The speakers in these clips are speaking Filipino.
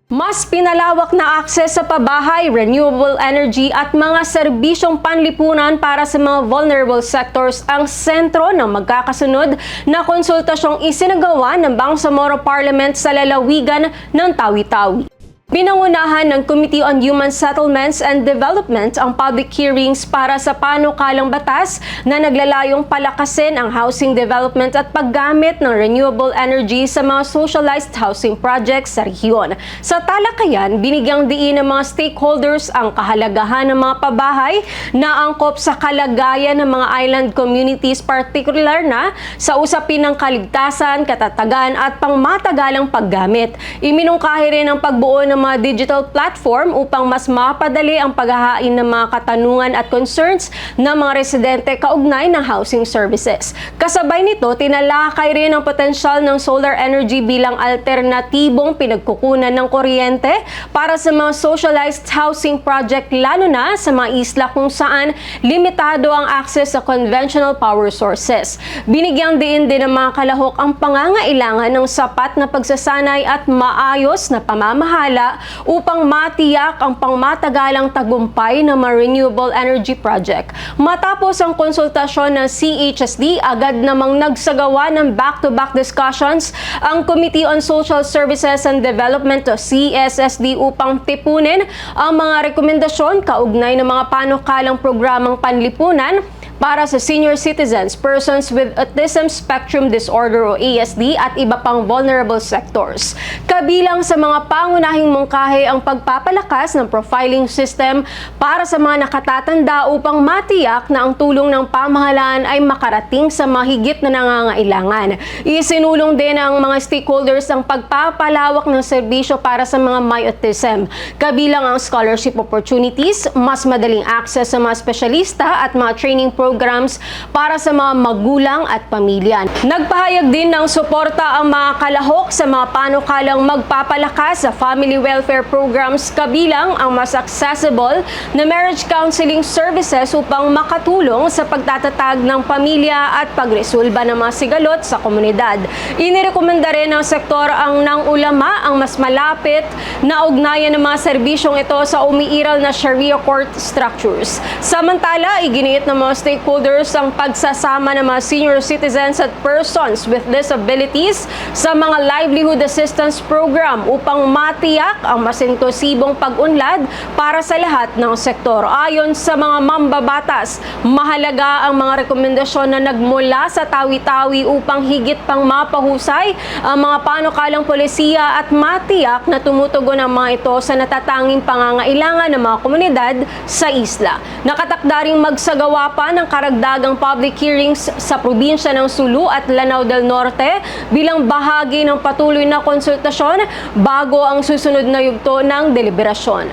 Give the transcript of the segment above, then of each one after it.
Mas pinalawak na akses sa pabahay, renewable energy at mga serbisyong panlipunan para sa mga vulnerable sectors ang sentro ng magkakasunod na konsultasyong isinagawa ng Bangsamoro Parliament sa lalawigan ng Tawi-Tawi. Pinangunahan ng Committee on Human Settlements and Development ang public hearings para sa panukalang batas na naglalayong palakasin ang housing development at paggamit ng renewable energy sa mga socialized housing projects sa rehiyon. Sa talakayan, binigyang diin ng mga stakeholders ang kahalagahan ng mga pabahay na angkop sa kalagayan ng mga island communities, partikular na sa usapin ng kaligtasan, katatagan at pangmatagalang paggamit. Iminungkahi rin ang pagbuo ng mga digital platform upang mas mapadali ang paghahain ng mga katanungan at concerns ng mga residente kaugnay ng housing services. Kasabay nito, tinalakay rin ang potensyal ng solar energy bilang alternatibong pinagkukunan ng kuryente para sa mga socialized housing project, lalo na sa mga isla kung saan limitado ang access sa conventional power sources. Binigyang diin din ng mga kalahok ang pangangailangan ng sapat na pagsasanay at maayos na pamamahala upang matiyak ang pangmatagalang tagumpay ng mga renewable energy project. Matapos ang konsultasyon ng CHSD, agad namang nagsagawa ng back-to-back discussions ang Committee on Social Services and Development o CSSD upang tipunin ang mga rekomendasyon kaugnay ng mga panukalang programang panlipunan para sa senior citizens, persons with autism spectrum disorder o ASD at iba pang vulnerable sectors. Kabilang sa mga pangunahing mungkahi ang pagpapalakas ng profiling system para sa mga nakatatanda upang matiyak na ang tulong ng pamahalaan ay makarating sa mahigit na nangangailangan. Isinulong din ng mga stakeholders ang pagpapalawak ng serbisyo para sa mga may autism. Kabilang ang scholarship opportunities, mas madaling access sa mga espesyalista at mga training programs para sa mga magulang at pamilya. Nagpahayag din ng suporta ang mga kalahok sa mga panukalang magpapalakas sa family welfare programs, kabilang ang mas accessible na marriage counseling services upang makatulong sa pagtatatag ng pamilya at pagresolba ng mga sigalot sa komunidad. Inirekomenda rin ng sektor ang ng ulama ang mas malapit na ugnayan ng mga serbisyong ito sa umiiral na Sharia court structures. Samantala, iginiit ng mga stakeholders ang pagsasama ng mga senior citizens at persons with disabilities sa mga livelihood assistance program upang matiyak ang mas inklusibong pag-unlad para sa lahat ng sektor. Ayon sa mga mambabatas, mahalaga ang mga rekomendasyon na nagmula sa Tawi-Tawi upang higit pang mapahusay ang mga panukalang polisiya at matiyak na tumutugon ang mga ito sa natatanging pangangailangan ng mga komunidad sa isla. Nakatakda ring magsagawa pa ng karagdagang public hearings sa probinsya ng Sulu at Lanao del Norte bilang bahagi ng patuloy na konsultasyon bago ang susunod na yugto ng deliberasyon.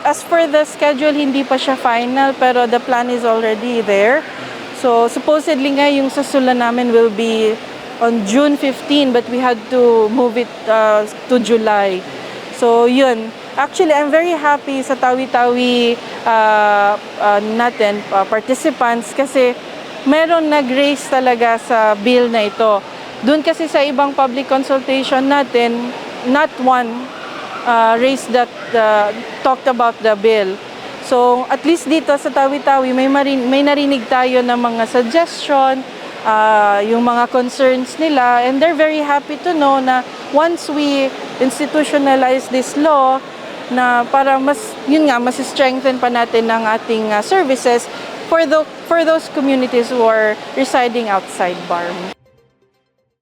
As for the schedule, hindi pa siya final pero the plan is already there. So supposedly nga yung sa Sula namin will be on June 15 but we had to move it to July. So yun. Actually, I'm very happy sa Tawi-Tawi natin, participants, kasi meron nag-raise talaga sa bill na ito. Doon kasi sa ibang public consultation natin, not one raised that, talked about the bill. So, at least dito sa Tawi-Tawi, may narinig tayo ng mga suggestion, yung mga concerns nila, and they're very happy to know na once we institutionalize this law, na para mas strengthen pa natin ng ating services for those communities who are residing outside BARM.